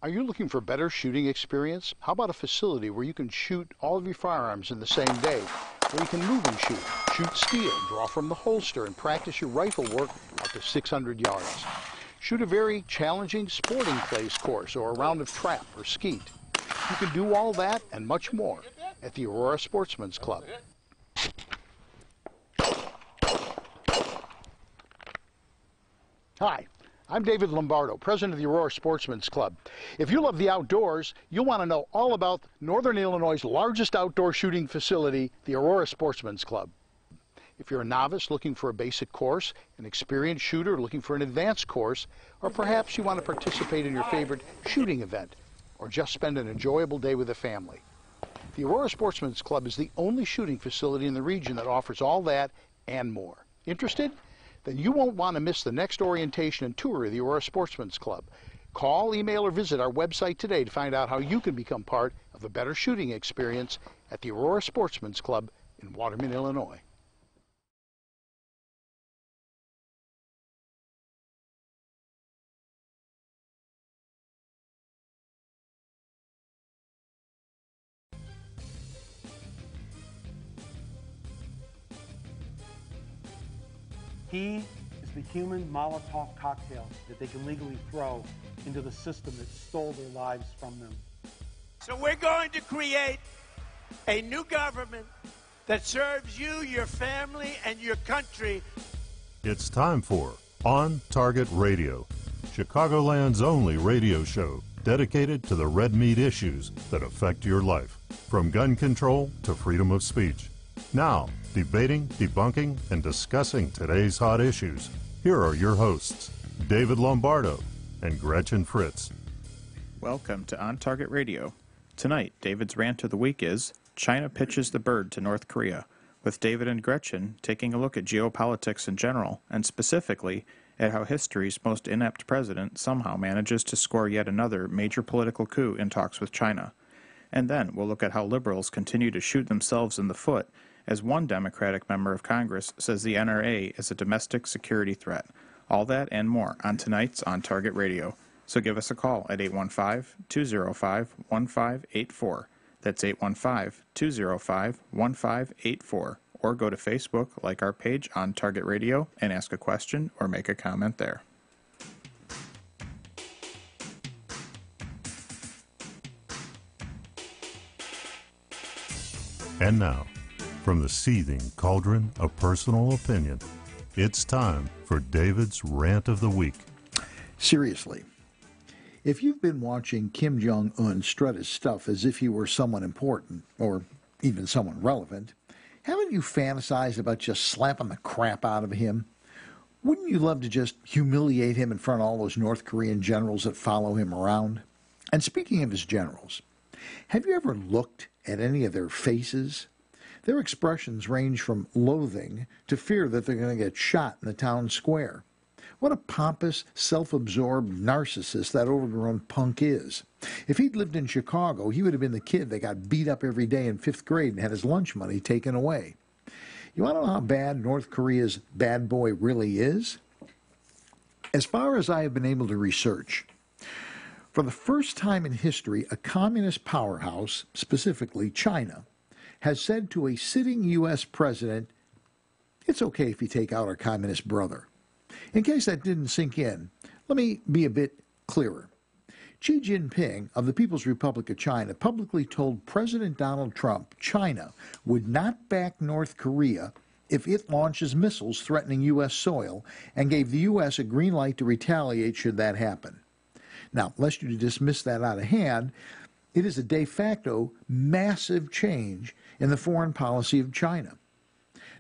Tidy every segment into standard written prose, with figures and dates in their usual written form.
Are you looking for better shooting experience? How about a facility where you can shoot all of your firearms in the same day, where you can move and shoot steel, draw from the holster, and practice your rifle work up to 600 yards? Shoot a very challenging sporting clays course or a round of trap or skeet. You can do all that and much more at the Aurora Sportsman's Club. Hi, I'm David Lombardo, president of the Aurora Sportsman's Club. If you love the outdoors, you'll want to know all about Northern Illinois' largest outdoor shooting facility, the Aurora Sportsman's Club. If you're a novice looking for a basic course, an experienced shooter looking for an advanced course, or perhaps you want to participate in your favorite shooting event, or just spend an enjoyable day with a family, the Aurora Sportsman's Club is the only shooting facility in the region that offers all that and more. Interested? Then you won't want to miss the next orientation and tour of the Aurora Sportsman's Club. Call, email, or visit our website today to find out how you can become part of a better shooting experience at the Aurora Sportsman's Club in Waterman, Illinois. He is the human Molotov cocktail that they can legally throw into the system that stole their lives from them. So we're going to create a new government that serves you, your family, and your country. It's time for On Target Radio, Chicagoland's only radio show dedicated to the red meat issues that affect your life, from gun control to freedom of speech. Now, debating, debunking, and discussing today's hot issues, here are your hosts, David Lombardo and Gretchen Fritz. Welcome to On Target Radio. Tonight, David's rant of the week is China pitches the bird to North Korea, with David and Gretchen taking a look at geopolitics in general, and specifically at how history's most inept president somehow manages to score yet another major political coup in talks with China. And then we'll look at how liberals continue to shoot themselves in the foot as one Democratic member of Congress says the NRA is a domestic security threat. All that and more on tonight's On Target Radio. So give us a call at 815-205-1584. That's 815-205-1584. Or go to Facebook, like our page On Target Radio, and ask a question or make a comment there. And now, from the seething cauldron of personal opinion, it's time for David's Rant of the Week. Seriously, if you've been watching Kim Jong-un strut his stuff as if he were someone important, or even someone relevant, haven't you fantasized about just slapping the crap out of him? Wouldn't you love to just humiliate him in front of all those North Korean generals that follow him around? And speaking of his generals, have you ever looked at any of their faces? Their expressions range from loathing to fear that they're going to get shot in the town square. What a pompous, self-absorbed narcissist that overgrown punk is. If he'd lived in Chicago, he would have been the kid that got beat up every day in 5th grade and had his lunch money taken away. You want to know how bad North Korea's bad boy really is? As far as I have been able to research, for the first time in history, a communist powerhouse, specifically China, has said to a sitting U.S. president, it's okay if you take out our communist brother. In case that didn't sink in, let me be a bit clearer. Xi Jinping of the People's Republic of China publicly told President Donald Trump China would not back North Korea if it launches missiles threatening U.S. soil, and gave the U.S. a green light to retaliate should that happen. Now, lest you dismiss that out of hand, it is a de facto massive change in the foreign policy of China.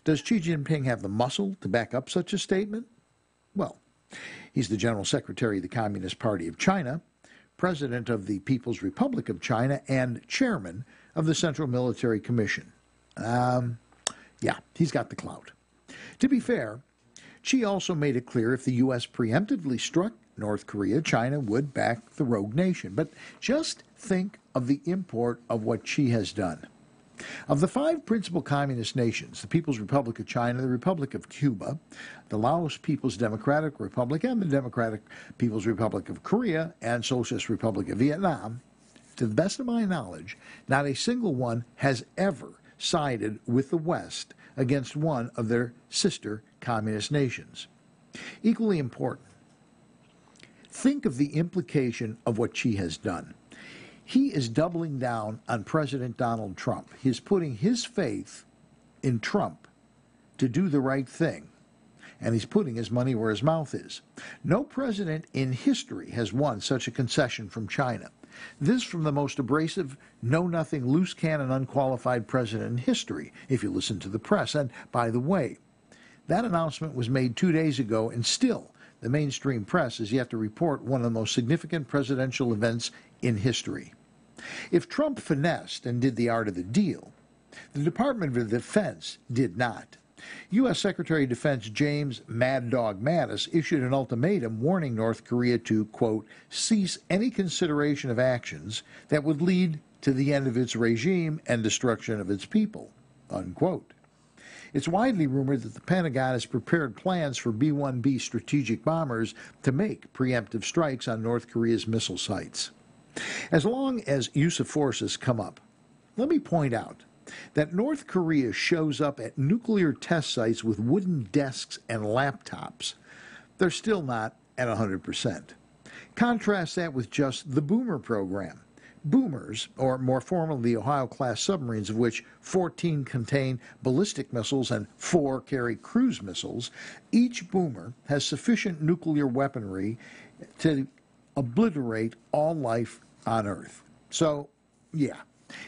Does Xi Jinping have the muscle to back up such a statement? Well, he's the General Secretary of the Communist Party of China, President of the People's Republic of China, and Chairman of the Central Military Commission. Yeah, he's got the clout. To be fair, Xi also made it clear if the U.S. preemptively struck North Korea, China would back the rogue nation. But just think of the import of what Xi has done. Of the 5 principal communist nations, the People's Republic of China, the Republic of Cuba, the Laos People's Democratic Republic, and the Democratic People's Republic of Korea, and Socialist Republic of Vietnam, to the best of my knowledge, not a single one has ever sided with the West against one of their sister communist nations. Equally important, think of the implication of what Xi has done. He is doubling down on President Donald Trump. He is putting his faith in Trump to do the right thing, and he's putting his money where his mouth is. No president in history has won such a concession from China. This from the most abrasive, know-nothing, loose-cannon, unqualified president in history, if you listen to the press. And, by the way, that announcement was made 2 days ago, and still the mainstream press has yet to report one of the most significant presidential events in history. If Trump finessed and did the art of the deal, the Department of Defense did not. U.S. Secretary of Defense James Mad Dog Mattis issued an ultimatum warning North Korea to, quote, cease any consideration of actions that would lead to the end of its regime and destruction of its people, unquote. It's widely rumored that the Pentagon has prepared plans for B-1B strategic bombers to make preemptive strikes on North Korea's missile sites. As long as use of force has come up, let me point out that North Korea shows up at nuclear test sites with wooden desks and laptops. They're still not at 100%. Contrast that with just the Boomer program. Boomers, or more formally the Ohio-class submarines, of which 14 contain ballistic missiles and 4 carry cruise missiles, each boomer has sufficient nuclear weaponry to obliterate all life on Earth. So, yeah.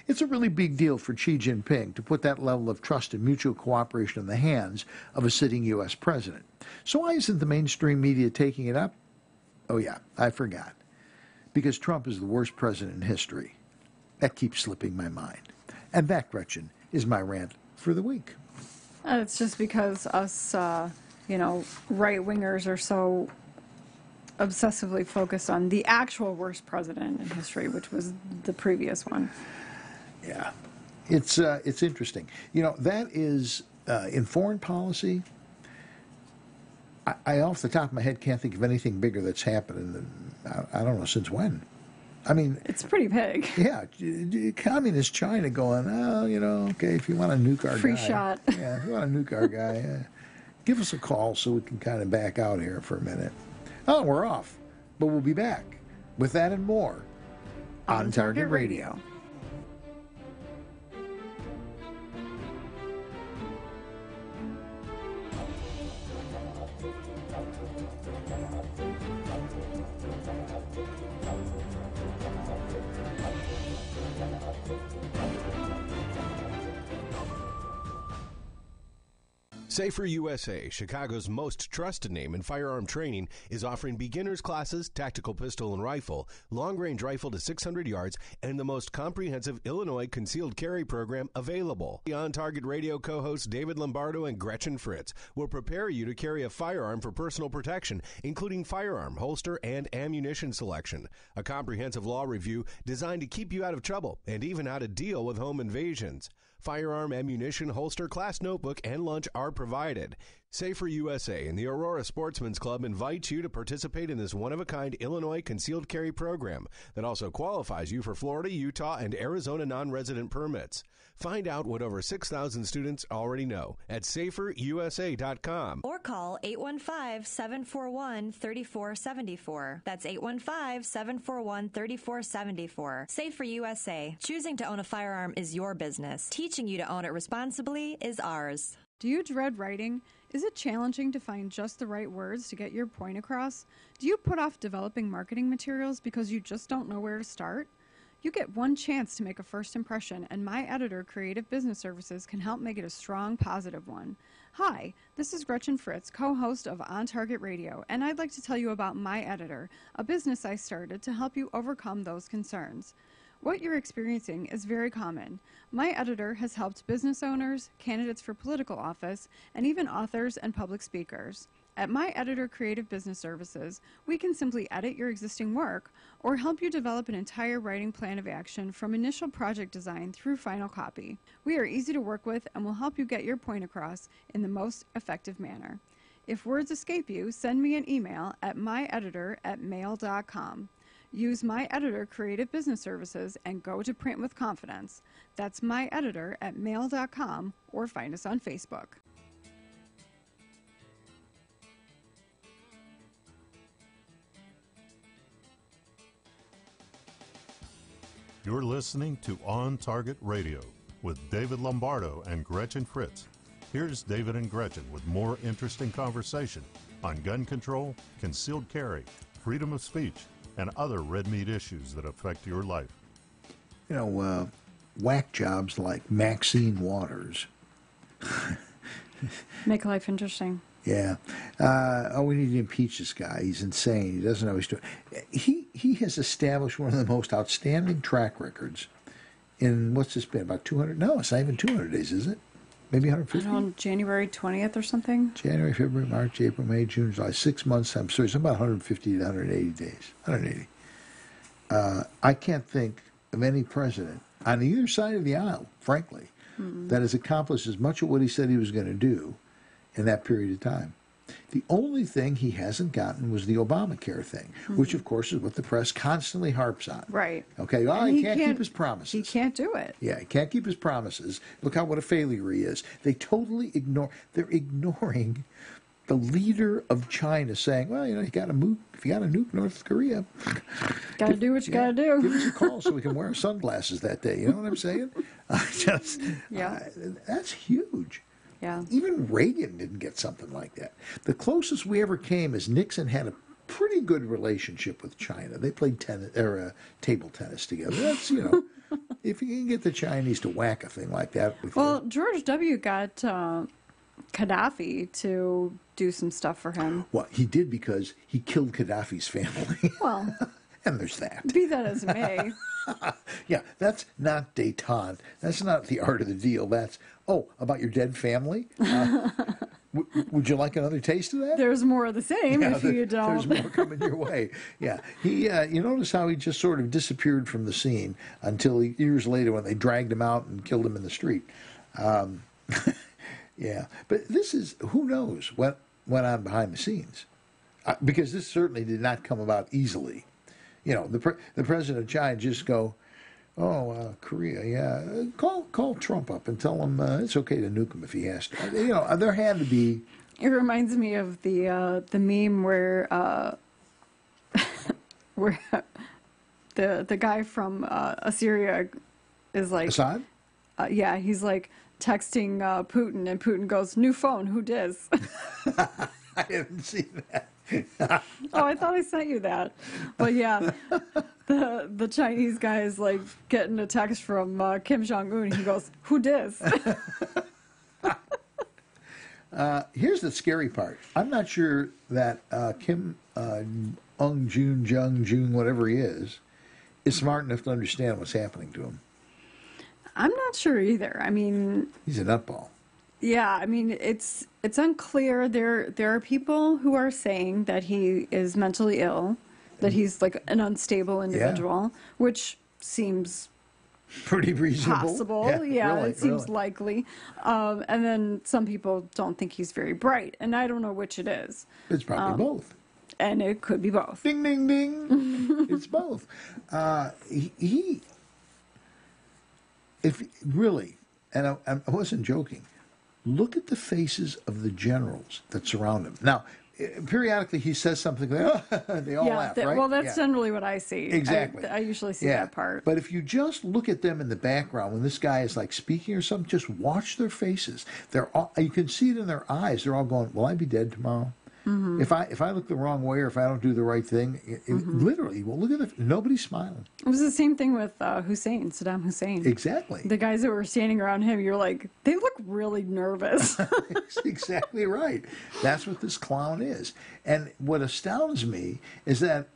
It's a really big deal for Xi Jinping to put that level of trust and mutual cooperation in the hands of a sitting U.S. president. So why isn't the mainstream media taking it up? Oh yeah, I forgot. Because Trump is the worst president in history. That keeps slipping my mind. And that, Gretchen, is my rant for the week. It's just because us, right-wingers are so obsessively focused on the actual worst president in history, which was the previous one. Yeah, it's interesting. That is in foreign policy. I off the top of my head can't think of anything bigger that's happened I don't know since when. I mean, it's pretty big. Yeah, communist China going, okay, if you want to nuke our free guy, shot. Yeah, if you want to nuke our guy, give us a call so we can kind of back out here for a minute. Oh, we're off, but we'll be back with that and more on Target Radio. Safer USA, Chicago's most trusted name in firearm training, is offering beginners classes, tactical pistol and rifle, long-range rifle to 600 yards, and the most comprehensive Illinois concealed carry program available. The On Target Radio co-hosts David Lombardo and Gretchen Fritz will prepare you to carry a firearm for personal protection, including firearm, holster, and ammunition selection. A comprehensive law review designed to keep you out of trouble and even how to deal with home invasions. Firearm, ammunition, holster, class notebook, and lunch are provided. Safer USA and the Aurora Sportsman's Club invite you to participate in this one-of-a-kind Illinois concealed carry program that also qualifies you for Florida, Utah, and Arizona non-resident permits. Find out what over 6,000 students already know at saferusa.com. Or call 815-741-3474. That's 815-741-3474. Safer USA. Choosing to own a firearm is your business. Teaching you to own it responsibly is ours. Do you dread writing? Is it challenging to find just the right words to get your point across? Do you put off developing marketing materials because you just don't know where to start? You get one chance to make a first impression, and my editor, Creative Business Services, can help make it a strong, positive one. Hi, this is Gretchen Fritz, co-host of On Target Radio, and I'd like to tell you about My Editor, a business I started to help you overcome those concerns. What you're experiencing is very common. My Editor has helped business owners, candidates for political office, and even authors and public speakers. At My Editor Creative Business Services, we can simply edit your existing work or help you develop an entire writing plan of action from initial project design through final copy. We are easy to work with and will help you get your point across in the most effective manner. If words escape you, send me an email at myeditor@mail.com. Use My Editor Creative Business Services and go to print with confidence. That's myeditor@mail.com, or find us on Facebook. You're listening to On Target Radio with David Lombardo and Gretchen Fritz. Here's David and Gretchen with more interesting conversation on gun control, concealed carry, freedom of speech, and other red meat issues that affect your life. You know, whack jobs like Maxine Waters. Make life interesting. Yeah. We need to impeach this guy. He's insane. He doesn't know what he's doing. He has established one of the most outstanding track records in, what's this been, about 200? No, it's not even 200 days, is it? Maybe 150? I don't know, January 20th or something? January, February, March, April, May, June, July. 6 months. I'm sorry, it's about 150 to 180 days. 180. I can't think of any president on either side of the aisle, frankly, that has accomplished as much of what he said he was going to do in that period of time. The only thing he hasn't gotten was the Obamacare thing, which, of course, is what the press constantly harps on. Right. Okay, well, he can't keep his promises. He can't do it. Yeah, he can't keep his promises. Look what a failure he is. They totally they're ignoring the leader of China saying, well, you know, if you got to nuke North Korea, got to do what you got to do. Give us a call so we can wear sunglasses that day. You know what I'm saying? That's huge. Yeah. Even Reagan didn't get something like that. The closest we ever came is Nixon had a pretty good relationship with China. They played table tennis together. That's, you know, if you can get the Chinese to whack a thing like that. Well, George W. got Gaddafi to do some stuff for him. Well, he did because he killed Gaddafi's family. Well, and there's that. Be that as it may. Yeah, that's not détente. That's not the art of the deal. That's, about your dead family? Would you like another taste of that? There's more of the same if you don't. There's more coming your way. Yeah. You notice how he just sort of disappeared from the scene until years later when they dragged him out and killed him in the street. Yeah. But this is, who knows what went on behind the scenes. Because this certainly did not come about easily. You know, the president of China just go, Korea, yeah, call Trump up and tell him it's okay to nuke him if he has to. You know, there had to be. It reminds me of the meme where where the guy from Assyria is like Assad. Yeah, he's like texting Putin, and Putin goes, "New phone, who dis?" I haven't seen that. I thought I sent you that. But yeah, the Chinese guy is like getting a text from Kim Jong-un. He goes, "Who dis?" Here's the scary part. I'm not sure that Kim Jong-un, whatever he is smart enough to understand what's happening to him. I'm not sure either. I mean, he's a nutball. Yeah, I mean, it's unclear. There are people who are saying that he is mentally ill, that he's like an unstable individual, which seems pretty reasonable. Possible, yeah, it seems likely. And then some people don't think he's very bright, and I don't know which it is. It's probably both. And it could be both. Ding, ding, ding. It's both. If really, and I wasn't joking, look at the faces of the generals that surround him. Now, periodically he says something, they all laugh, right? Well, that's generally what I see. Exactly. I usually see that part. But if you just look at them in the background when this guy is like speaking or something, just watch their faces. They're all, you can see it in their eyes. They're all going, will I be dead tomorrow? Mm-hmm. If I look the wrong way or if I don't do the right thing, literally, well, look at nobody's smiling. It was the same thing with Saddam Hussein. Exactly. The guys that were standing around him, you're like, they look really nervous. That's exactly right. That's what this clown is. And what astounds me is that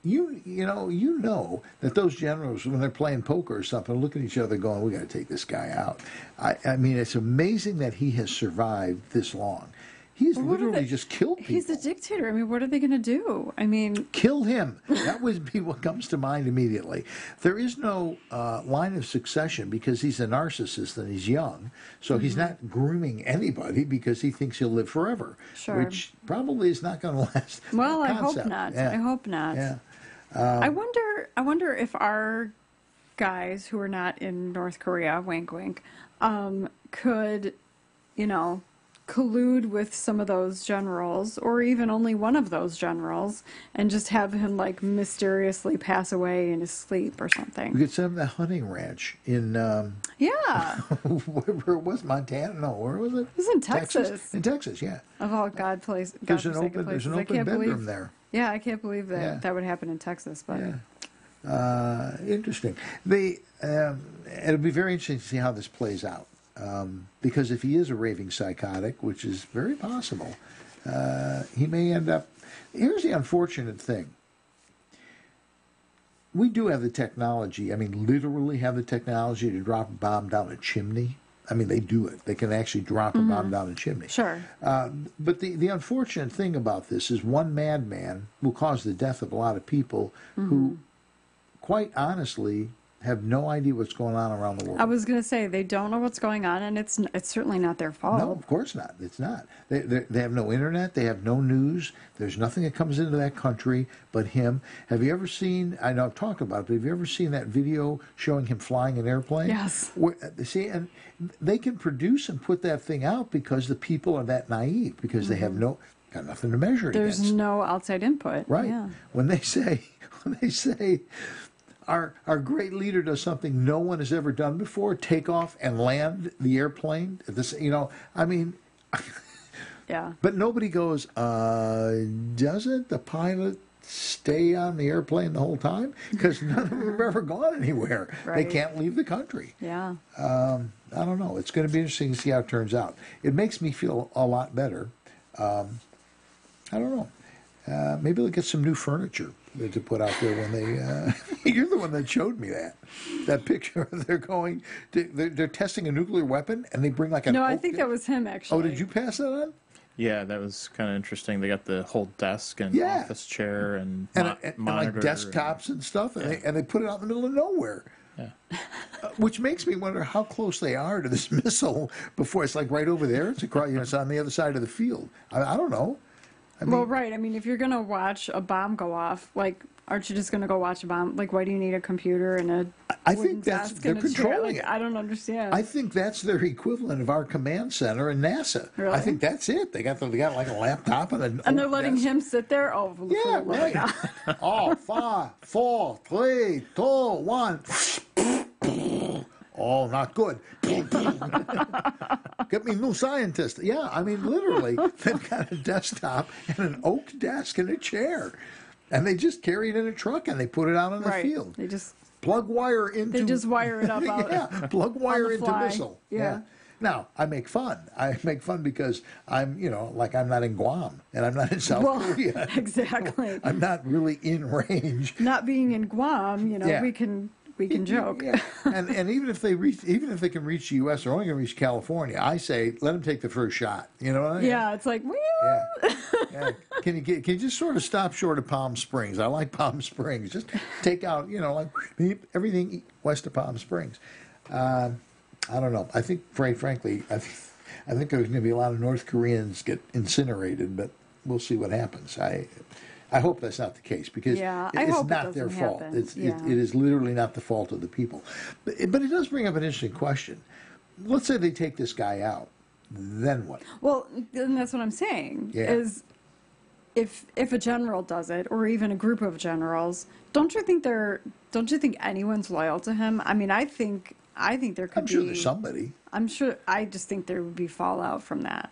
you know that those generals, when they're playing poker or something, look at each other going, we got to take this guy out. I mean, it's amazing that he has survived this long. He's literally just killed people. He's a dictator. I mean, what are they going to do? I mean... Kill him. That would be what comes to mind immediately. There is no line of succession because he's a narcissist and he's young. So he's not grooming anybody because he thinks he'll live forever. Sure. Which probably is not going to last. Well, I hope not. Yeah. I hope not. Yeah. I wonder if our guys who are not in North Korea, wink, wink, could, collude with some of those generals, or even only one of those generals, and just have him mysteriously pass away in his sleep or something. We could set up that hunting ranch in where it was, Montana? No, where was it? It was in Texas. In Texas, yeah. Of all there's an open bedroom there. Yeah, I can't believe that would happen in Texas, but interesting. It'll be very interesting to see how this plays out. Because if he is a raving psychotic, which is very possible, he may end up... Here's the unfortunate thing. We do have the technology, literally have the technology to drop a bomb down a chimney. They do it. They can actually drop a bomb down a chimney. Sure. But the unfortunate thing about this is one madman will cause the death of a lot of people who, quite honestly, have no idea what's going on around the world. I was going to say, they don't know what's going on, and it's certainly not their fault. No, of course not. It's not. They have no internet. They have no news. There's nothing that comes into that country but him. Have you ever seen, I know I've talked about it, but have you ever seen that video showing him flying an airplane? Yes. See, and they can produce and put that thing out because the people are that naive, because they have got nothing to measure it against. There's no outside input. Right. Yeah. When they say... Our great leader does something no one has ever done before, take off and land the airplane. Yeah. But nobody goes, doesn't the pilot stay on the airplane the whole time? Because none of them have ever gone anywhere. Right. They can't leave the country. Yeah. I don't know. It's going to be interesting to see how it turns out. It makes me feel a lot better. I don't know. Maybe they'll get some new furniture to put out there when they... You're the one that showed me that picture. They're testing a nuclear weapon, and they bring No, I think that was him, actually. Oh, did you pass that on? Yeah, that was kind of interesting. They got the whole desk and office chair and monitor. Desktops and stuff, and they put it out in the middle of nowhere. Yeah. Which makes me wonder how close they are to this missile before it's right over there. It's across, it's on the other side of the field. I don't know. Right. If you're going to watch a bomb go off, aren't you just going to go watch a bomb? Why do you need a computer and a I think they're controlling it. I don't understand. I think that's their equivalent of our command center in NASA. Really? I think that's it. They got a laptop and they're letting him sit there? Oh, yeah, right. Oh, 5, 4, 3, 2, 1. Oh, not good. Get me new scientist. Yeah, literally, they've got a desktop and an oak desk and a chair. And they just carry it in a truck and they put it out on the field. They just plug wire into... They just wire it up out. Yeah, plug wire into missile. Yeah. Now, I make fun. I make fun because I'm, I'm not in Guam and I'm not in South Korea. Exactly. I'm not really in range. Not being in Guam, we can joke. Yeah. And even if they can reach the U.S., they're only going to reach California. I say let them take the first shot. You know what I mean? Yeah, it's like, yeah. Can you just sort of stop short of Palm Springs? I like Palm Springs. Just take out, everything west of Palm Springs. I don't know. I think, frankly, I think there's going to be a lot of North Koreans get incinerated, but we'll see what happens. I hope that's not the case because it's not their fault. It is literally not the fault of the people. But it does bring up an interesting question. Let's say they take this guy out. Then what? Well, and that's what I'm saying. Yeah. Is if a general does it, or even a group of generals, don't you think anyone's loyal to him? I think there could be. I'm sure there's somebody. I'm sure. I just think there would be fallout from that.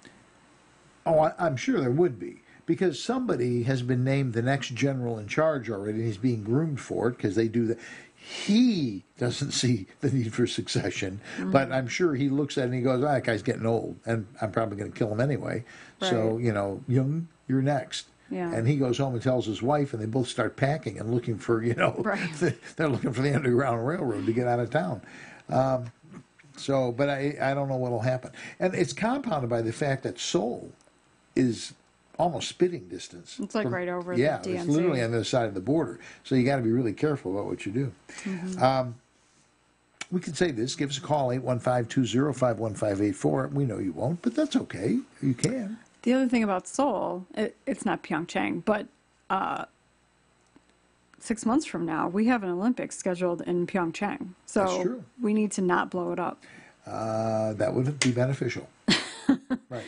Oh, I'm sure there would be. Because somebody has been named the next general in charge already, and he's being groomed for it because they do that. He doesn't see the need for succession, but I'm sure he looks at it and he goes, that guy's getting old, and I'm probably going to kill him anyway. Right. So, Jung, you're next. Yeah. And he goes home and tells his wife, and they both start packing and looking for, right. They're looking for the Underground Railroad to get out of town. But I don't know what will happen. And it's compounded by the fact that Seoul is almost spitting distance. It's like right over yeah, the DNC. It's literally on the other side of the border. So you got to be really careful about what you do. We can say this. Give us a call, 815-205-1584. We know you won't, but that's okay. You can. The other thing about Seoul, it's not Pyeongchang, but 6 months from now, we have an Olympics scheduled in Pyeongchang. So That's true. We need to not blow it up. That would be beneficial. Right.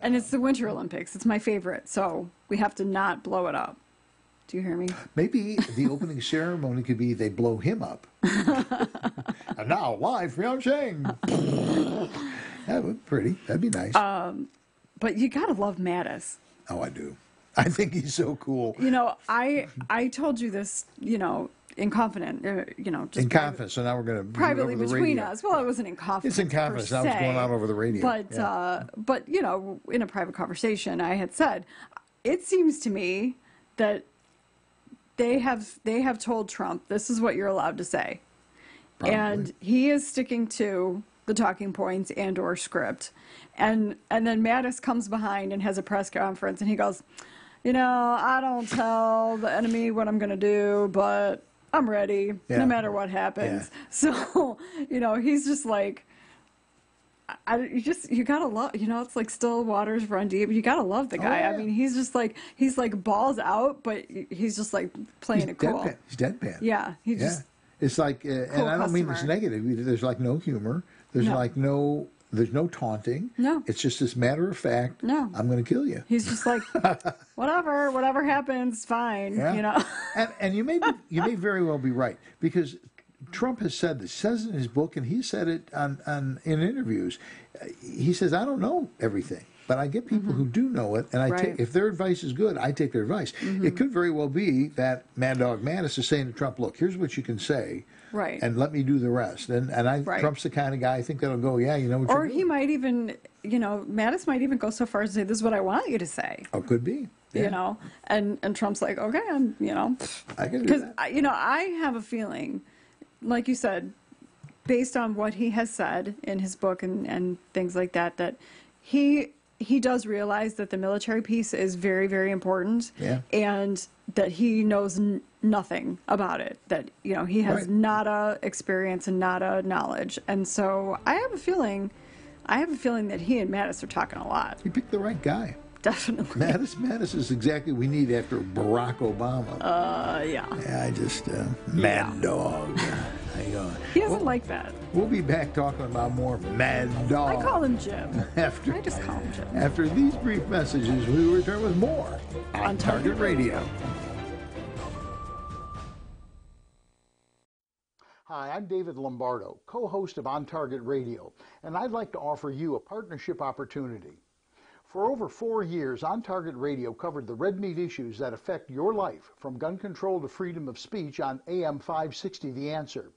And it's the Winter Olympics. It's my favorite. So we have to not blow it up. Do you hear me? Maybe the opening ceremony could be they blow him up. And now, live from Pyeongchang. That would be pretty. That'd be nice. But you got to love Mattis. Oh, I do. I think he's so cool. You know, I told you this, you know, in confidence, just in confidence. So now we're going to privately between us. Well, it wasn't in confidence. It's in confidence. Now it's going on over the radio. But you know, in a private conversation, I had said, it seems to me that they have told Trump this is what you're allowed to say, and he is sticking to the talking points and/or script, and then Mattis comes behind and has a press conference, and he goes, you know, I don't tell the enemy what I'm going to do, but I'm ready no matter what happens. Yeah. So, you know, he's just like, you gotta love, you know, it's like still waters run deep. You gotta love the guy. Oh, yeah. I mean, he's like balls out, but he's just like playing it cool. He's deadpan. Yeah. It's like, cool and I don't mean this negative. There's like no humor. There's there's no taunting. No. It's just this matter of fact. No. I'm going to kill you. He's just like, whatever happens, fine. Yeah. You know. and you may very well be right, because Trump has said this, says in his book, and he said it in interviews. He says, I don't know everything, but I get people who do know it, and I take, if their advice is good, I take their advice. It could very well be that Mad Dog Mattis is saying to Trump, look, here's what you can say. Right. And let me do the rest. And Trump's the kind of guy, I think that'll go, yeah, you know what you're doing. Or he might even, you know, Mattis might even go so far as to say, this is what I want you to say. Oh, could be. Yeah. You know, and Trump's like, okay, you know. I can do that. Because, you know, I have a feeling, like you said, based on what he has said in his book and things like that, that he does realize that the military piece is very, very important. Yeah. And that he knows nothing about it, that, you know, he has nada experience and nada knowledge. And so I have a feeling that he and Mattis are talking a lot. You picked the right guy. Definitely. Mattis is exactly what we need after Barack Obama. Yeah. Yeah, I just, Mad Dog. He doesn't like that. We'll be back talking about more Mad Dog. I call him Jim. I just call him Jim. After these brief messages, we will return with more on Target Radio. Hi, I'm David Lombardo, co-host of On Target Radio, and I'd like to offer you a partnership opportunity. For over 4 years, On Target Radio covered the red meat issues that affect your life, from gun control to freedom of speech, on AM 560 The Answer.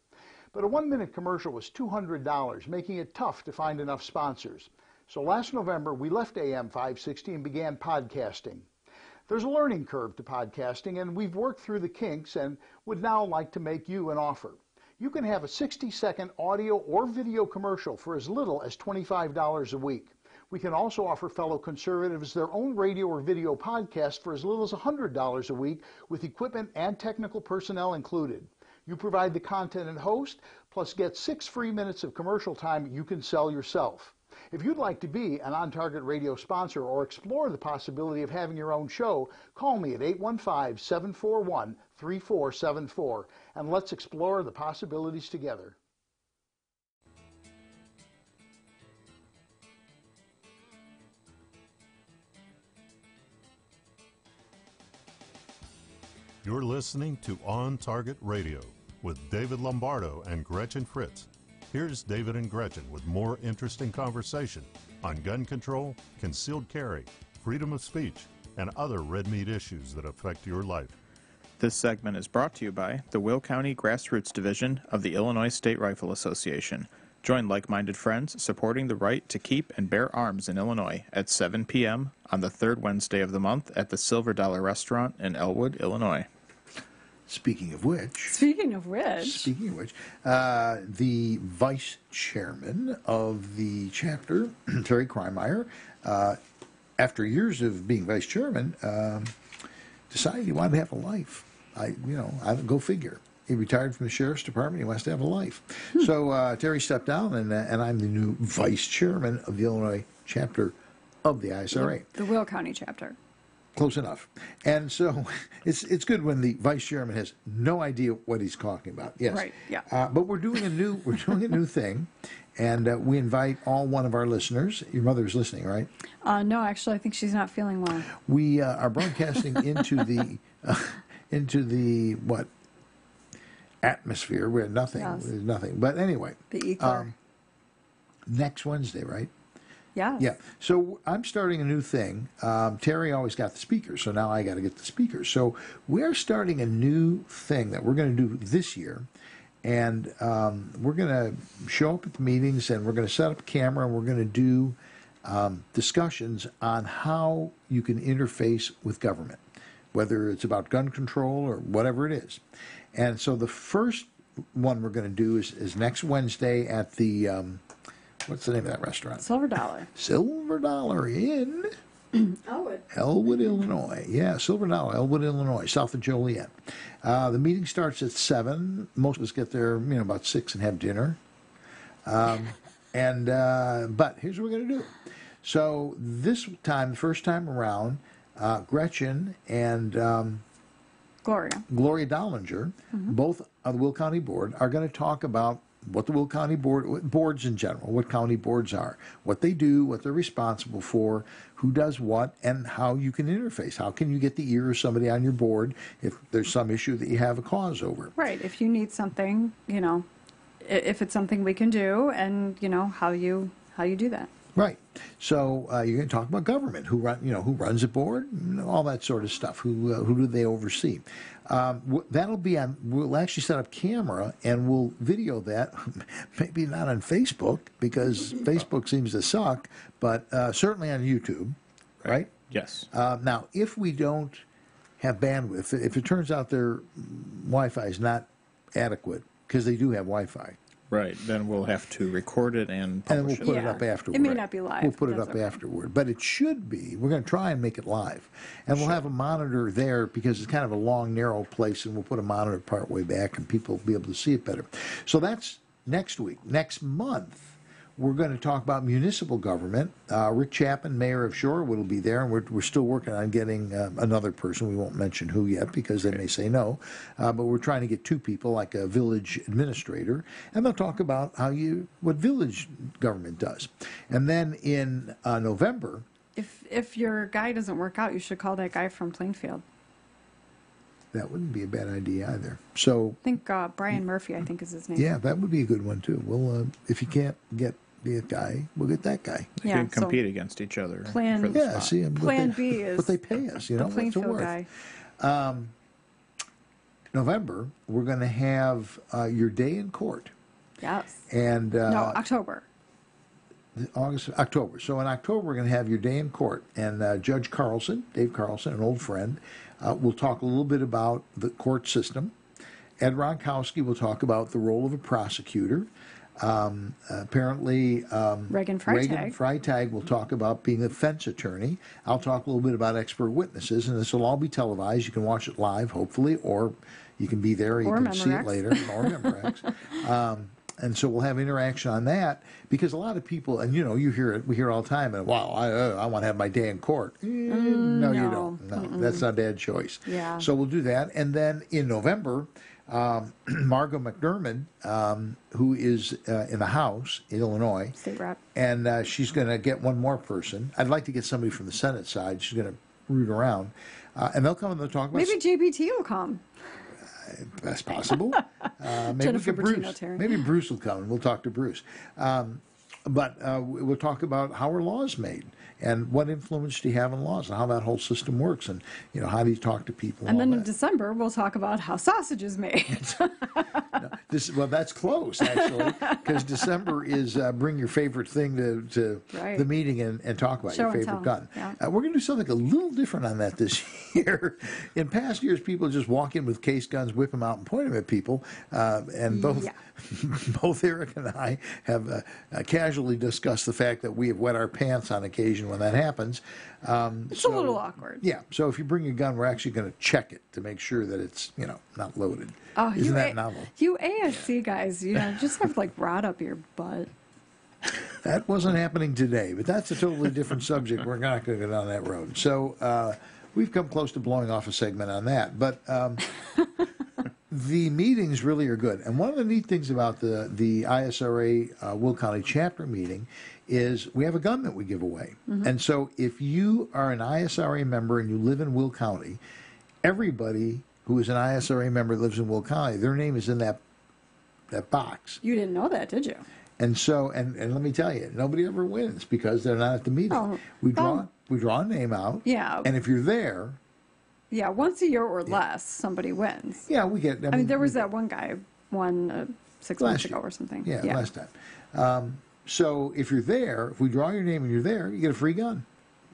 But a 1-minute commercial was $200, making it tough to find enough sponsors. So last November, we left AM 560 and began podcasting. There's a learning curve to podcasting, and we've worked through the kinks and would now like to make you an offer. You can have a 60-second audio or video commercial for as little as $25 a week. We can also offer fellow conservatives their own radio or video podcast for as little as $100 a week, with equipment and technical personnel included. You provide the content and host, plus get 6 free minutes of commercial time you can sell yourself. If you'd like to be an On Target Radio sponsor or explore the possibility of having your own show, call me at 815-741-3474, and let's explore the possibilities together. You're listening to On Target Radio with David Lombardo and Gretchen Fritz. Here's David and Gretchen with more interesting conversation on gun control, concealed carry, freedom of speech, and other red meat issues that affect your life. This segment is brought to you by the Will County Grassroots Division of the Illinois State Rifle Association. Join like-minded friends supporting the right to keep and bear arms in Illinois at 7 p.m. on the third Wednesday of the month at the Silver Dollar Restaurant in Elwood, Illinois. Speaking of which, the vice chairman of the chapter, Terry Kreimeier, after years of being vice chairman, decided he wanted to have a life. Go figure. He retired from the sheriff's department. He wants to have a life. So Terry stepped down, and I'm the new vice chairman of the Illinois chapter of the ISRA. The Will County chapter. Close enough. And so it's good when the vice chairman has no idea what he's talking about. Yes. Right. Yeah. But we're doing a new thing, and we invite all one of our listeners. Your mother's listening, right? No, actually, I think she's not feeling well. We are broadcasting into the what? Atmosphere. We're nothing. Yes. There's nothing. But anyway. The ether. Next Wednesday, right? Yeah. Yeah. So I'm starting a new thing. Terry always got the speakers, so now I got to get the speakers. So we're starting a new thing that we're going to do this year, and we're going to show up at the meetings, and we're going to set up a camera, and we're going to do discussions on how you can interface with government, whether it's about gun control or whatever it is. And so the first one we're going to do is next Wednesday at the, what's the name of that restaurant? Silver Dollar. Silver Dollar in Elwood, Illinois. Yeah, Silver Dollar, Elwood, Illinois, south of Joliet. The meeting starts at 7. Most of us get there, about 6 and have dinner. But here's what we're going to do. So this time, the first time around, Gretchen and Gloria Dollinger, both on the Will County Board, are going to talk about what the Will County boards in general, what county boards are, what they do, what they're responsible for, who does what, and how you can interface. How can you get the ear of somebody on your board if there's some issue that you have a cause over? Right. If you need something, if it's something we can do, and how you do that. Right. So you're going to talk about government, who runs a board, all that sort of stuff. Who do they oversee? That'll be on. We'll actually set up camera and we'll video that. Maybe not on Facebook because Facebook seems to suck, but certainly on YouTube. Right? Yes. Now, if we don't have bandwidth, if it turns out their Wi-Fi is not adequate, because they do have Wi-Fi. Right, then we'll have to record it and publish publish it. And we'll put it up afterward. It may not be live. We'll put it up afterward. But it should be. We're going to try and make it live. And we'll have a monitor there because it's kind of a long, narrow place, and we'll put a monitor part way back, and people will be able to see it better. So that's next week. Next month, we're going to talk about municipal government. Rick Chapman, mayor of Shorewood, will be there, and we're still working on getting another person. We won't mention who yet because they may say no. But we're trying to get 2 people, like a village administrator, and they'll talk about what village government does. And then in November... If your guy doesn't work out, you should call that guy from Plainfield. That wouldn't be a bad idea either. So I think Brian Murphy, I think is his name. Yeah, that would be a good one too. We'll if you can't get the guy, we'll get that guy. They can compete against each other. Plan for the spot. Plan B is what they pay us. the Plainfield guy. November, we're going to have your day in court. Yes. And no, October. October. So in October, we're going to have your day in court, and Judge Carlson, Dave Carlson, an old friend, will talk a little bit about the court system. Ed Ronkowski will talk about the role of a prosecutor. Apparently, Reagan Freitag will talk about being a defense attorney. I'll talk a little bit about expert witnesses, and this will all be televised. You can watch it live, hopefully, or you can be there. You can see it later, or Memorex. And so we'll have interaction on that because a lot of people, and you hear it, we hear it all the time, and wow, I want to have my day in court. No, you don't. No, that's not a bad choice. Yeah. So we'll do that. And then in November, Margot McDermott, who is in the House in Illinois, state rep, and she's going to get one more person. I'd like to get somebody from the Senate side. She's going to root around, and they'll come and they'll talk about. Maybe JBT will come. That's possible. Maybe Jennifer Bruce. Maybe Bruce will come, and we'll talk to Bruce. But we'll talk about how are laws made, and what influence do you have on laws, and how that whole system works, and how do you talk to people. And then in December, we'll talk about how sausage is made. Well, that's close actually, because December is bring your favorite thing to the meeting and talk about your favorite gun. Yeah. We're going to do something a little different on that this year. In past years, people just walk in with case guns, whip them out, and point them at people, and both Eric and I have casually casually discuss the fact that we have wet our pants on occasion when that happens. It's a little awkward. Yeah, so if you bring a gun, we're actually going to check it to make sure that it's, not loaded. Oh, Isn't that novel? You ASC guys, just have rod up your butt. That wasn't happening today, but that's a totally different subject. We're not going to go down that road. So we've come close to blowing off a segment on that. But the meetings really are good. And one of the neat things about the ISRA Will County chapter meeting is we have a gun that we give away. Mm-hmm. And so if you are an ISRA member and you live in Will County, everybody who is an ISRA member that lives in Will County, their name is in that box. You didn't know that, did you? And so, and let me tell you, nobody ever wins because they're not at the meeting. Oh, we draw a name out. Yeah. And if you're there. Yeah, once a year or less, somebody wins. Yeah, we get. I mean there was that one guy won 6 months ago or something. Yeah, last time. So if you're there, if we draw your name and you're there, you get a free gun.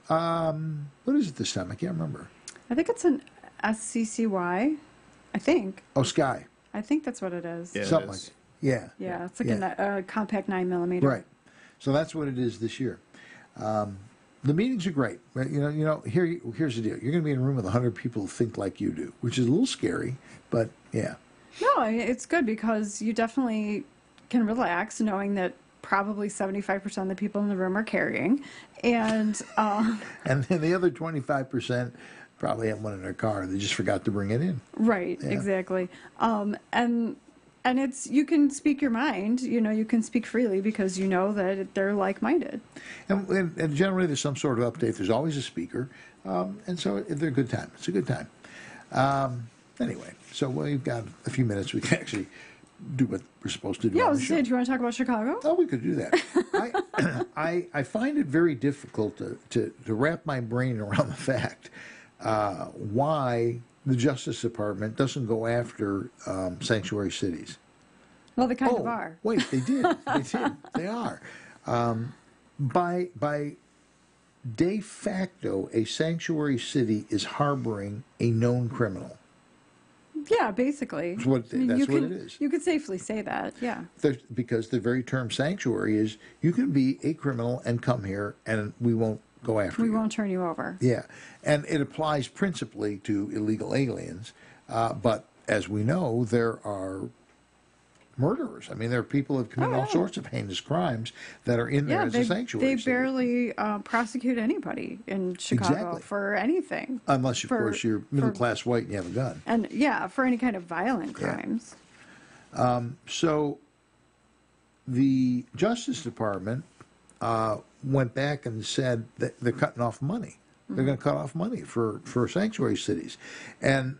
What is it this time? I can't remember. I think it's an SCCY. I think. Oh, Sky. I think that's what it is. Yeah, something like that. Yeah. Yeah, it's like a compact 9mm. Right. So that's what it is this year. The meetings are great. Here's the deal. You're going to be in a room with 100 people who think like you do, which is a little scary, but yeah. No, it's good because you definitely can relax knowing that probably 75% of the people in the room are carrying. And and then the other 25% probably have one in their car. They just forgot to bring it in. Right, yeah. Exactly. And it's, you can speak your mind, you can speak freely because you know that they're like-minded. And generally there's some sort of update. There's always a speaker. And so they're a good time. It's a good time. Anyway, so we've got a few minutes. We can actually do what we're supposed to do. Yeah, I was saying, do you want to talk about Chicago? Oh, we could do that. I find it very difficult to wrap my brain around the fact why the Justice Department doesn't go after sanctuary cities. Well, they kind of are. Wait, they did. They are. By de facto, a sanctuary city is harboring a known criminal. Yeah, basically. That's what it is. You could safely say that, yeah. Because the very term sanctuary is you can be a criminal and come here and we won't go after you. We won't turn you over. Yeah, and it applies principally to illegal aliens, but as we know, there are murderers. I mean, there are people who have committed all sorts of heinous crimes that are in there as a sanctuary city. They barely prosecute anybody in Chicago for anything. Unless, of course, you're middle-class white and you have a gun. And, yeah, for any kind of violent crimes. Yeah. So the Justice Department went back and said that they're cutting off money. They're going to cut off money for sanctuary cities. And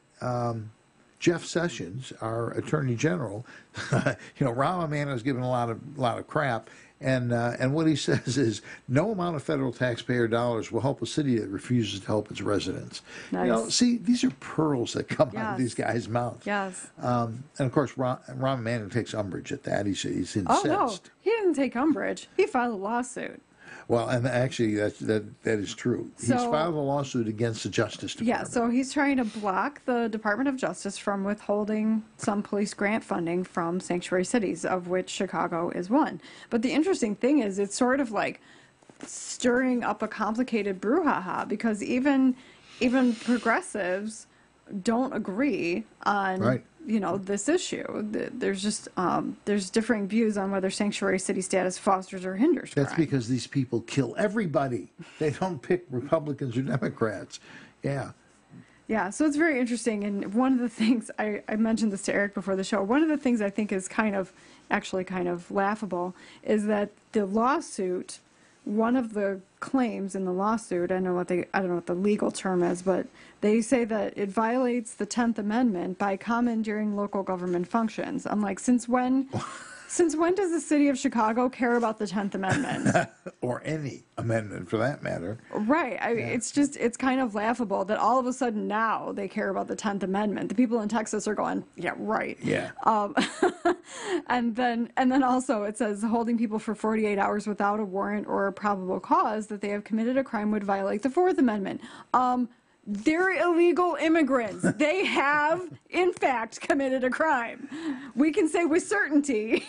Jeff Sessions, our Attorney General, Rahm Emanuel's given a lot of crap, and what he says is no amount of federal taxpayer dollars will help a city that refuses to help its residents. Nice. See, these are pearls that come out of these guys' mouths. Yes. And of course, Rahm Emanuel takes umbrage at that. He's incensed. Oh no, he didn't take umbrage. He filed a lawsuit. Well, and actually, that is true. He's filed a lawsuit against the Justice Department. Yeah, so he's trying to block the Department of Justice from withholding some police grant funding from sanctuary cities, of which Chicago is one. But the interesting thing is it's sort of like stirring up a complicated brouhaha because even progressives don't agree on this issue. There's just there's differing views on whether sanctuary city status fosters or hinders crime. That's because these people kill everybody. They don't pick Republicans or Democrats. Yeah. Yeah, so it's very interesting. And one of the things, I mentioned this to Eric before the show, one of the things I think is kind of laughable is that the lawsuit, one of the claims in the lawsuit, I don't know what the legal term is, but they say that it violates the 10th Amendment by commandeering local government functions. I'm like, since when does the city of Chicago care about the 10th Amendment? Or any amendment for that matter. Right. It's kind of laughable that all of a sudden now they care about the 10th Amendment. The people in Texas are going, yeah, right. Yeah. And then also it says holding people for 48 hours without a warrant or a probable cause that they have committed a crime would violate the 4th Amendment. They're illegal immigrants. They have, in fact, committed a crime. We can say with certainty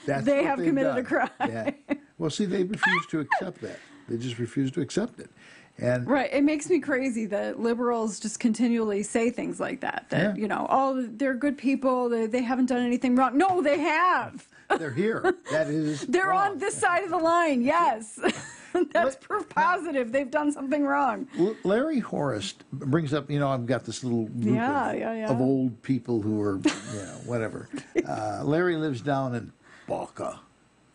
they have committed a crime. Yeah. Well, see, they refuse to accept that. They just refuse to accept it. And right. It makes me crazy that liberals just continually say things like that. That, oh, they're good people. They haven't done anything wrong. No, they have. They're here. That is They're wrong. on this side of the line, yes. That's proof positive. They've done something wrong. Larry Horst brings up, I've got this little group of old people who are, whatever. Larry lives down in Boca,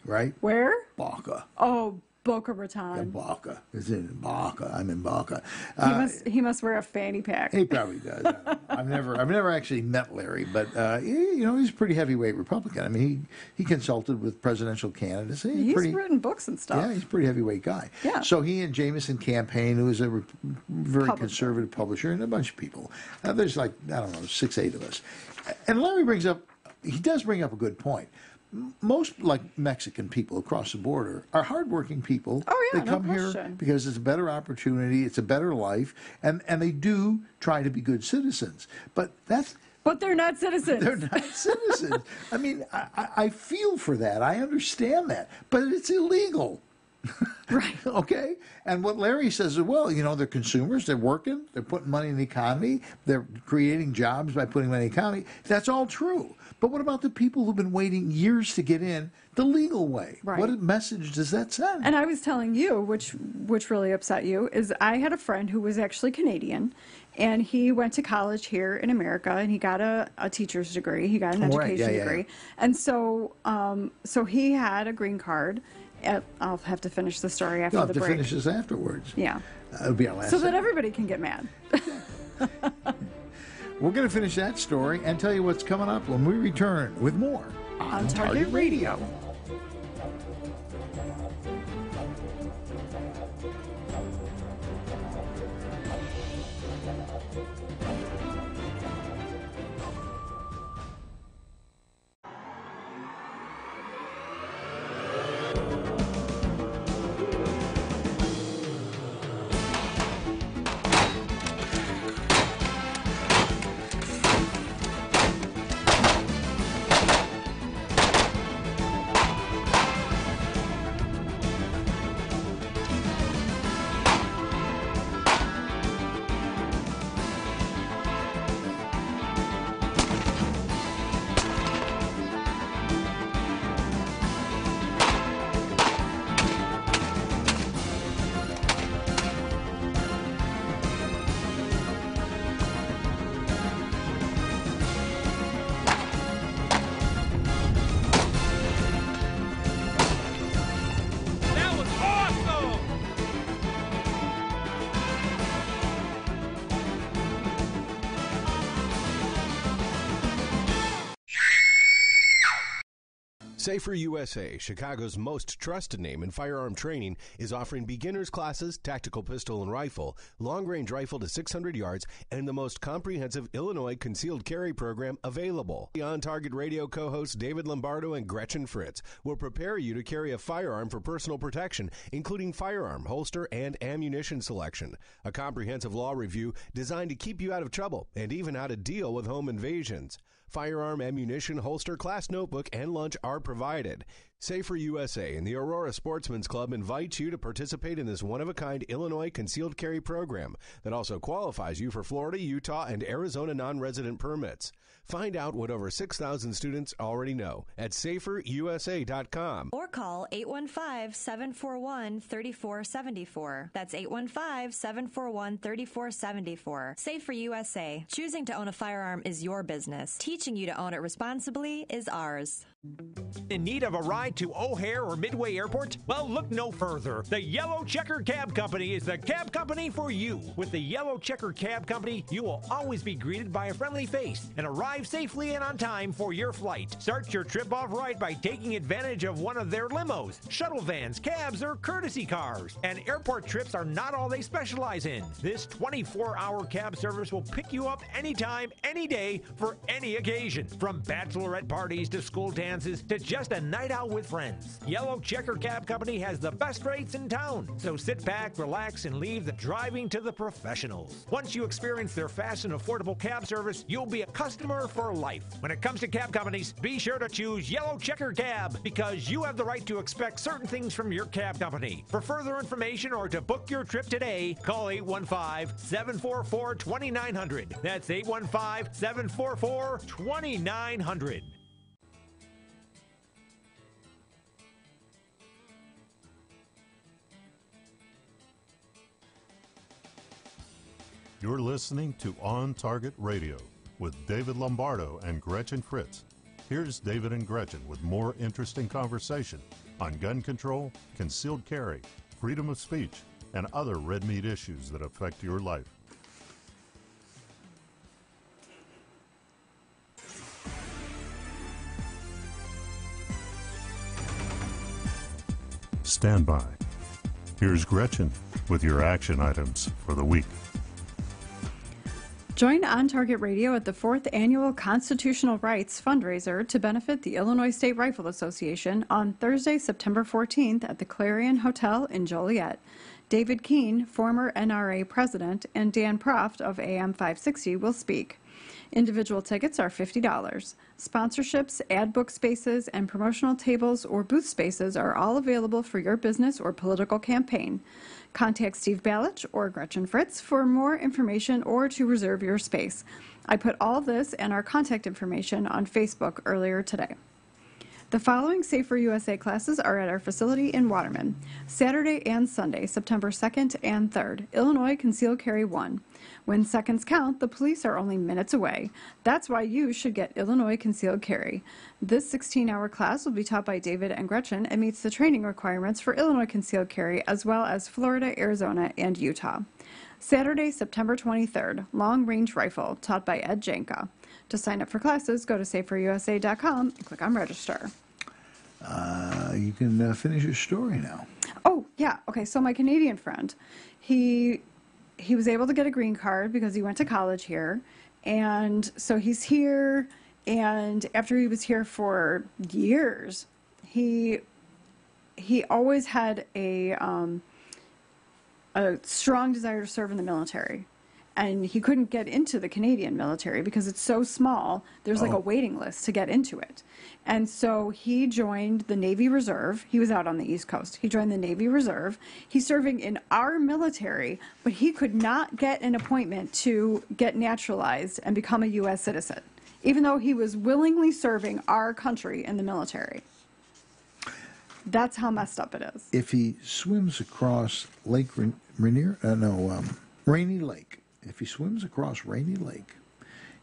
right? Where? Boca. Oh, Boca Raton. Yeah, Boca. It's in Boca. I'm in Boca. He must wear a fanny pack. He probably does. I've never actually met Larry, but he's a pretty heavyweight Republican. I mean, he consulted with presidential candidates. He's written books and stuff. Yeah, he's a pretty heavyweight guy. Yeah. So he and Jameson Campaign, who is a very conservative publisher, and a bunch of people. There's 6, 8 of us. And Larry does bring up a good point. Most Mexican people across the border are hardworking people. Oh, yeah, they come here because it's a better opportunity, it's a better life, and they do try to be good citizens. But they're not citizens. They're not citizens. I mean, I feel for that. I understand that, but it's illegal. Right. Okay? And what Larry says is, well, they're consumers, they're working, they're putting money in the economy, they're creating jobs by putting money in the economy. That's all true. But what about the people who've been waiting years to get in the legal way? Right. What message does that send? And I was telling you, which really upset you, is I had a friend who was actually Canadian, and he went to college here in America, and he got a teacher's degree. He got an education degree. Yeah. And so he had a green card. I'll have to finish the story after the break. You'll have to finish this afterwards. Yeah. That'll be our last so that everybody can get mad. We're going to finish that story and tell you what's coming up when we return with more on Target Radio. Safer USA, Chicago's most trusted name in firearm training, is offering beginners classes, tactical pistol and rifle, long-range rifle to 600 yards, and the most comprehensive Illinois concealed carry program available. The On Target Radio co-hosts David Lombardo and Gretchen Fritz will prepare you to carry a firearm for personal protection, including firearm, holster, and ammunition selection. A comprehensive law review designed to keep you out of trouble and even how to deal with home invasions. Firearm, ammunition, holster, class notebook, and lunch are provided. Safer USA and the Aurora Sportsman's Club invite you to participate in this one-of-a-kind Illinois concealed carry program that also qualifies you for Florida, Utah, and Arizona non-resident permits. Find out what over 6,000 students already know at saferusa.com. Or call 815-741-3474. That's 815-741-3474. Safer USA. Choosing to own a firearm is your business. Teaching you to own it responsibly is ours. In need of a ride to O'Hare or Midway Airport? Well, look no further. The Yellow Checker Cab Company is the cab company for you. With the Yellow Checker Cab Company, you will always be greeted by a friendly face and arrive safely and on time for your flight. Start your trip off right by taking advantage of one of their limos, shuttle vans, cabs, or courtesy cars. And airport trips are not all they specialize in. This 24-hour cab service will pick you up anytime, any day, for any occasion. From bachelorette parties to school dances to just a night out with with friends. Yellow Checker Cab Company has the best rates in town. So sit back, relax, and leave the driving to the professionals. Once you experience their fast and affordable cab service, you'll be a customer for life. When it comes to cab companies, be sure to choose Yellow Checker Cab because you have the right to expect certain things from your cab company. For further information or to book your trip today, call 815-744-2900. That's 815-744-2900. You're listening to On Target Radio with David Lombardo and Gretchen Fritz. Here's David and Gretchen with more interesting conversation on gun control, concealed carry, freedom of speech, and other red meat issues that affect your life. Stand by. Here's Gretchen with your action items for the week. Join On Target Radio at the 4th Annual Constitutional Rights Fundraiser to benefit the Illinois State Rifle Association on Thursday, September 14th at the Clarion Hotel in Joliet. David Keene, former NRA president, and Dan Proft of AM 560 will speak. Individual tickets are $50. Sponsorships, ad book spaces, and promotional tables or booth spaces are all available for your business or political campaign. Contact Steve Ballich or Gretchen Fritz for more information or to reserve your space. I put all this and our contact information on Facebook earlier today. The following Safer USA classes are at our facility in Waterman. Saturday and Sunday, September 2nd and 3rd, Illinois Concealed Carry 1. When seconds count, the police are only minutes away. That's why you should get Illinois Concealed Carry. This 16-hour class will be taught by David and Gretchen and meets the training requirements for Illinois Concealed Carry as well as Florida, Arizona, and Utah. Saturday, September 23rd, Long Range Rifle, taught by Ed Janka. To sign up for classes, go to saferusa.com and click on register. You can finish your story now. Oh, yeah. Okay, so my Canadian friend, he was able to get a green card because he went to college here. And so he's here, and after he was here for years, he always had a strong desire to serve in the military. And he couldn't get into the Canadian military because it's so small. There's like a waiting list to get into it. And so he joined the Navy Reserve. He was out on the East Coast. He joined the Navy Reserve. He's serving in our military, but he could not get an appointment to get naturalized and become a U.S. citizen, even though he was willingly serving our country in the military. That's how messed up it is. If he swims across Lake Rainy Lake, if he swims across Rainy Lake,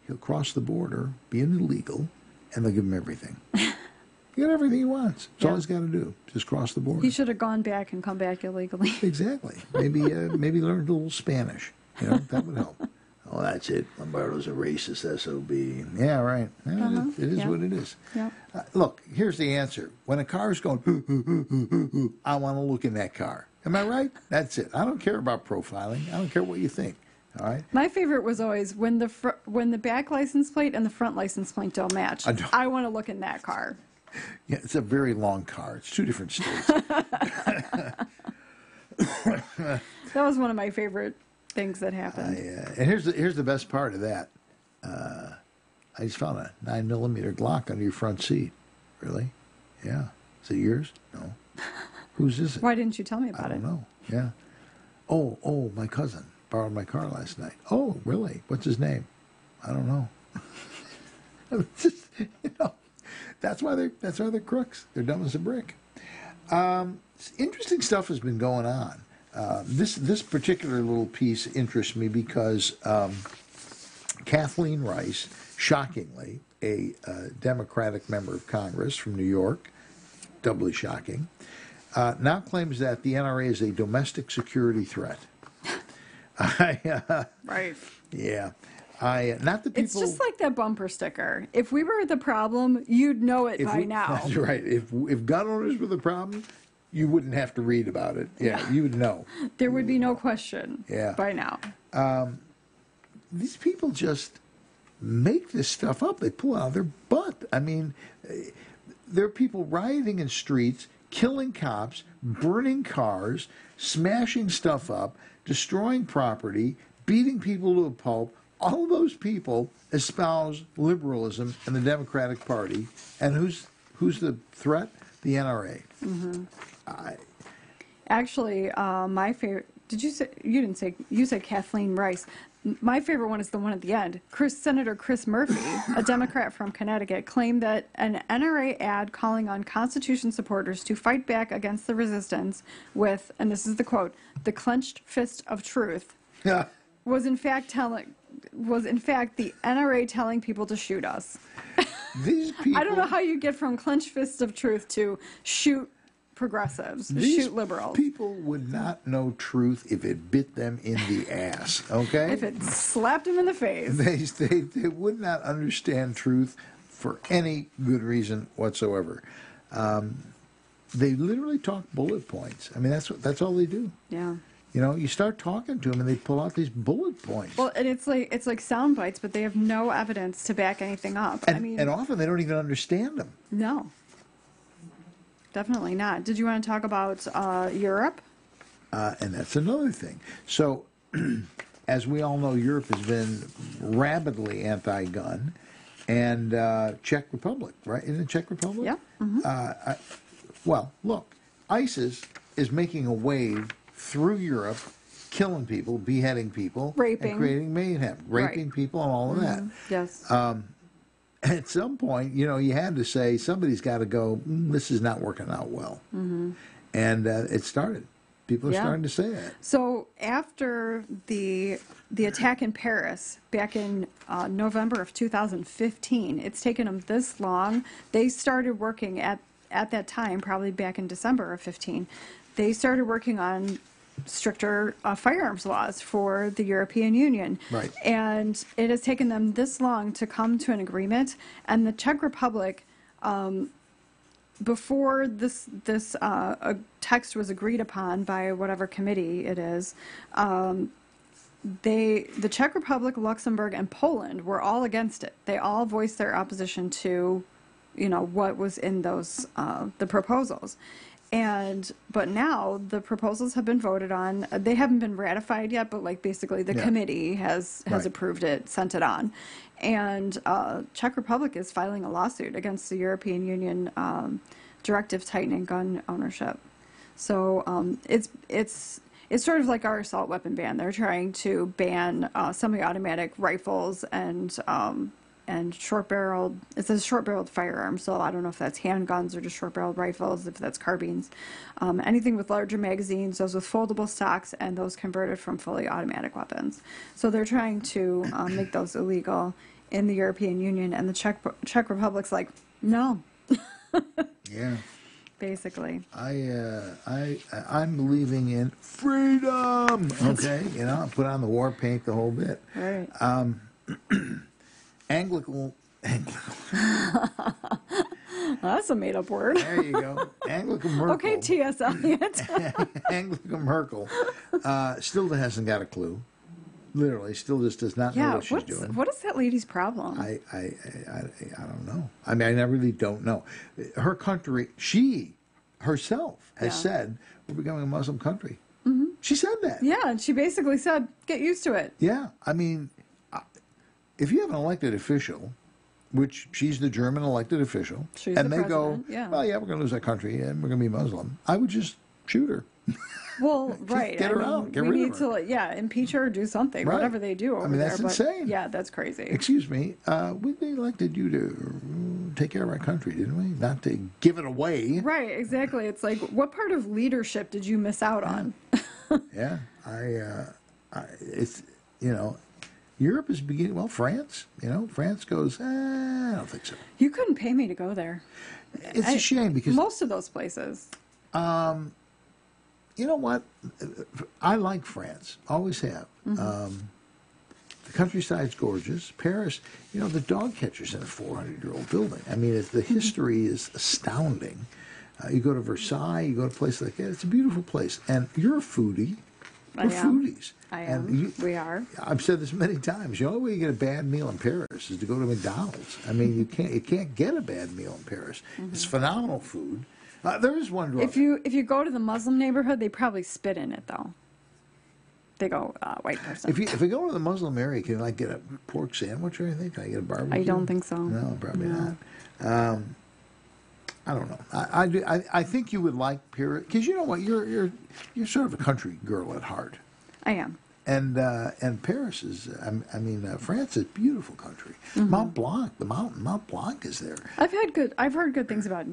he'll cross the border, be an illegal, and they'll give him everything. He got everything he wants. That's all he's got to do. Just cross the border. He should have gone back and come back illegally. Exactly. Maybe learned a little Spanish. You know, that would help. Oh, that's it. Lombardo's a racist SOB. Yeah, right. It is what it is. Yep. Look, here's the answer. When a car's going, I want to look in that car. Am I right? That's it. I don't care about profiling. I don't care what you think. All right. My favorite was always when the back license plate and the front license plate don't match. I want to look in that car. Yeah, it's a very long car. It's 2 different states. That was one of my favorite things that happened. And here's the best part of that. I just found a 9mm Glock under your front seat. Really? Yeah. Is it yours? No. Whose is it? Why didn't you tell me about it? I don't know. Yeah. Oh, my cousin borrowed my car last night. Oh, really? What's his name? I don't know. Just, that's why they're crooks. They're dumb as a brick. Interesting stuff has been going on. This particular little piece interests me because Kathleen Rice, shockingly, a Democratic member of Congress from New York, doubly shocking, now claims that the NRA is a domestic security threat. Right. Yeah. Not the people. It's just like that bumper sticker. If we were the problem, you'd know it by now. That's right. If gun owners were the problem, you wouldn't have to read about it. Yeah, you would know. There would be no question by now. These people just make this stuff up. They pull it out of their butt. I mean, there are people rioting in streets, killing cops, burning cars, smashing stuff up, destroying property, beating people to a pulp. All of those people espouse liberalism and the Democratic Party. And who's the threat? The NRA. Mm-hmm. Actually, my favorite. Did you say you said Kathleen Rice? My favorite one is the one at the end. Senator Chris Murphy, a Democrat from Connecticut, claimed that an NRA ad calling on Constitution supporters to fight back against the resistance with, and this is the quote, "the clenched fist of truth," was in fact the NRA telling people to shoot us. These people, I don't know how you get from clenched fist of truth to shoot progressives, shoot liberals. People would not know truth if it bit them in the ass, okay? If it slapped them in the face. They would not understand truth for any good reason whatsoever. They literally talk bullet points. I mean, that's all they do. Yeah. You know, you start talking to them and they pull out these bullet points. Well, and it's like sound bites, but they have no evidence to back anything up. And often they don't even understand them. No. Definitely not. Did you want to talk about Europe? And that's another thing. So, as we all know, Europe has been rabidly anti-gun, and Czech Republic, right? Isn't it Czech Republic? Yeah. Mm-hmm. Well, look, ISIS is making a wave through Europe, killing people, beheading people, raping, and creating mayhem, raping people, and all of that. Yes. At some point, you know, you had to say, somebody's got to go, this is not working out well. Mm-hmm. And it started. People are starting to say that. So after the attack in Paris back in November of 2015, it's taken them this long. They started working at that time, probably back in December of 15, they started working on stricter firearms laws for the European Union. Right. And it has taken them this long to come to an agreement. And the Czech Republic, before this text was agreed upon by whatever committee it is, the Czech Republic, Luxembourg, and Poland were all against it. They all voiced their opposition to, you know, what was in those the proposals. But now the proposals have been voted on. They haven't been ratified yet, but like basically the committee has approved it, sent it on, and Czech Republic is filing a lawsuit against the European Union directive tightening gun ownership. So it's sort of like our assault weapon ban. They're trying to ban semi-automatic rifles and short-barreled, it says short-barreled firearms, so I don't know if that's handguns or just short-barreled rifles, if that's carbines. Anything with larger magazines, those with foldable stocks, and those converted from fully automatic weapons. So they're trying to make those illegal in the European Union, and the Czech Republic's like, no. Yeah. Basically. I'm believing in freedom, okay? You know, put on the war paint, the whole bit. Right. Anglican. That's a made-up word. There you go. Anglican Merkel. Okay, T.S. Eliot. Anglican Merkel still hasn't got a clue. Literally, still just does not know what she's doing. What is that lady's problem? I don't know. I mean, I really don't know. Her country, she herself has said, we're becoming a Muslim country. Mm-hmm. She said that. Yeah, and she basically said, get used to it. Yeah, I mean, if you have an elected official, which she's the German elected official, and they go, well, yeah, we're going to lose our country and we're going to be Muslim, I would just shoot her. Well, right. Get her out. Get rid of her. We need to, impeach her or do something, whatever they do over there. I mean, that's insane. Yeah, that's crazy. Excuse me, we elected you to take care of our country, didn't we? Not to give it away. Right, exactly. It's like, what part of leadership did you miss out on? Yeah, it's, you know, Europe is beginning, well, France, you know, France goes, I don't think so. You couldn't pay me to go there. It's a shame because... Most of those places. You know what? I like France, always have. Mm-hmm. The countryside's gorgeous. Paris, you know, the dog catcher's in a 400-year-old building. I mean, the history is astounding. You go to Versailles, you go to a place like that, it's a beautiful place. And you're a foodie. We're foodies. I am. We are. I've said this many times. The only way you get a bad meal in Paris is to go to McDonald's. I mean, you can't get a bad meal in Paris. It's phenomenal food. There is one drawback. If you go to the Muslim neighborhood, they probably spit in it though. They go white person. If you go to the Muslim area, can I get a pork sandwich or anything? Can I get a barbecue? I don't think so. No, probably not. I don't know. I think you would like Paris because you know what, you're sort of a country girl at heart. I am. And Paris is, France is a beautiful country. Mont Blanc, the mountain Mont Blanc is there. I've heard good things about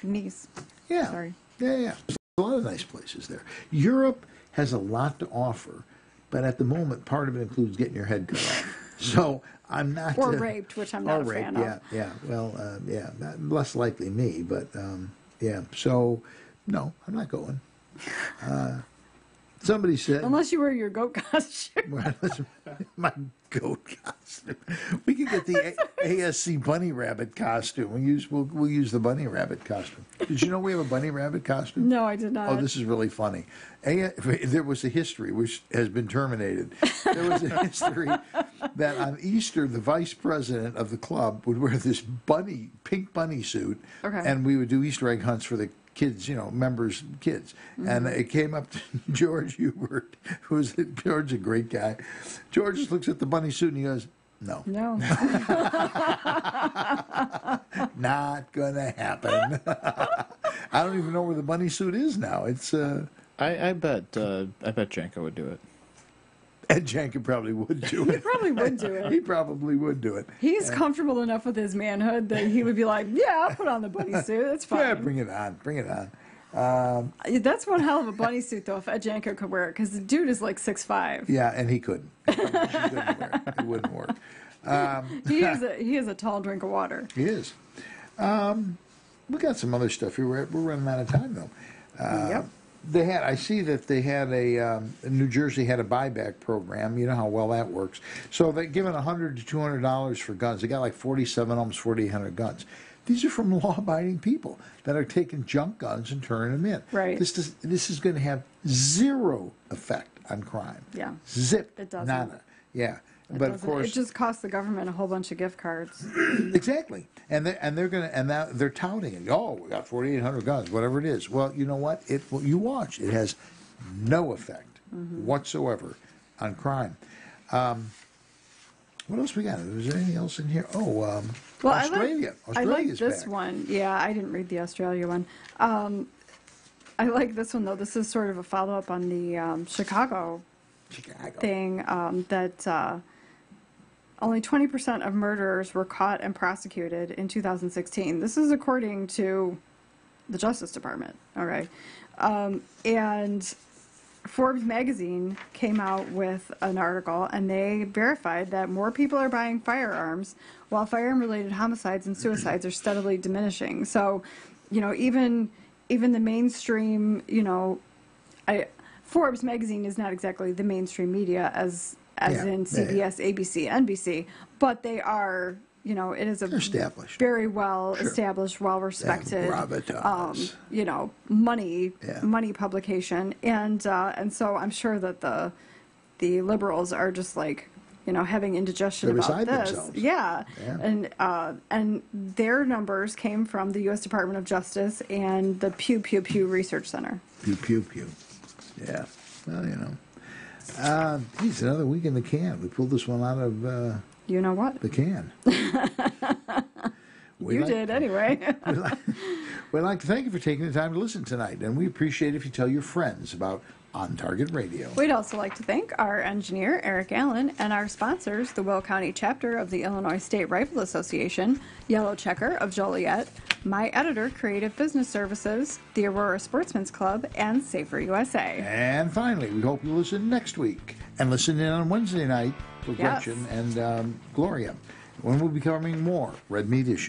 Nice. Yeah. Sorry. Yeah. There's a lot of nice places there. Europe has a lot to offer, but at the moment, part of it includes getting your head cut off. So I'm not. Or raped, which I'm not a fan of. Yeah. Well, less likely me, but yeah. So no, I'm not going. Somebody said, unless you wear your goat costume. My goat costume. We could get the ASC bunny rabbit costume. We'll use the bunny rabbit costume. Did you know we have a bunny rabbit costume? No, I did not. Oh, this is really funny. There was a history which has been terminated. There was a history that on Easter, the vice president of the club would wear this pink bunny suit, and we would do Easter egg hunts for the kids, members' kids. And it came up to George Hubert, George's a great guy. George just looks at the bunny suit and he goes, No. Not gonna happen. I don't even know where the bunny suit is now. It's I bet Janko would do it. Ed Janko probably would do it. He probably would do it. He probably would do it. He's comfortable enough with his manhood that he would be like, yeah, I'll put on the bunny suit. That's fine. Yeah, bring it on. That's one hell of a bunny suit, though, if Ed Janko could wear it, because the dude is like 6'5". Yeah, and he couldn't. He couldn't wear it. It wouldn't work. He is a tall drink of water. He is. We got some other stuff here. We're running out of time, though. Yep. I see that they had New Jersey had a buyback program. You know how well that works. So they're giving $100 to $200 for guns. They got like 47, almost 4,800 guns. These are from law-abiding people that are taking junk guns and turning them in. Right. This is going to have zero effect on crime. Yeah. Zip. It doesn't. Nada. Yeah. But of course, it just costs the government a whole bunch of gift cards. Exactly, and they're touting it. Oh, we got 4,800 guns, whatever it is. Well, you know what? You watch. It has no effect whatsoever on crime. What else we got? Is there anything else in here? Oh, well, Australia. I like this back. one. Yeah, I didn't read the Australia one. I like this one though. This is sort of a follow-up on the Chicago thing that. Only 20% of murderers were caught and prosecuted in 2016. This is according to the Justice Department. All right. And Forbes magazine came out with an article, and they verified that more people are buying firearms, while firearm-related homicides and suicides are steadily diminishing. So, even the mainstream, Forbes magazine is not exactly the mainstream media as in CBS, ABC, NBC, but they are, it is a very well established, well respected, money publication, and so I'm sure that the liberals are just like, having indigestion about this. Themselves. Yeah. And their numbers came from the U.S. Department of Justice and the Pew Pew Pew Research Center. Pew Pew Pew. Yeah. Well, geez, another week in the can. We pulled this one out of you know what? The can. You did anyway. We'd like to thank you for taking the time to listen tonight, and we appreciate if you tell your friends about On Target Radio. We'd also like to thank our engineer, Eric Allen, and our sponsors, the Will County chapter of the Illinois State Rifle Association, Yellow Checker of Joliet, My Editor Creative Business Services, the Aurora Sportsman's Club, and Safer USA. And finally, we hope you listen next week, and listen in on Wednesday night for Gretchen and Gloria, when we'll be covering more Red Meat issues.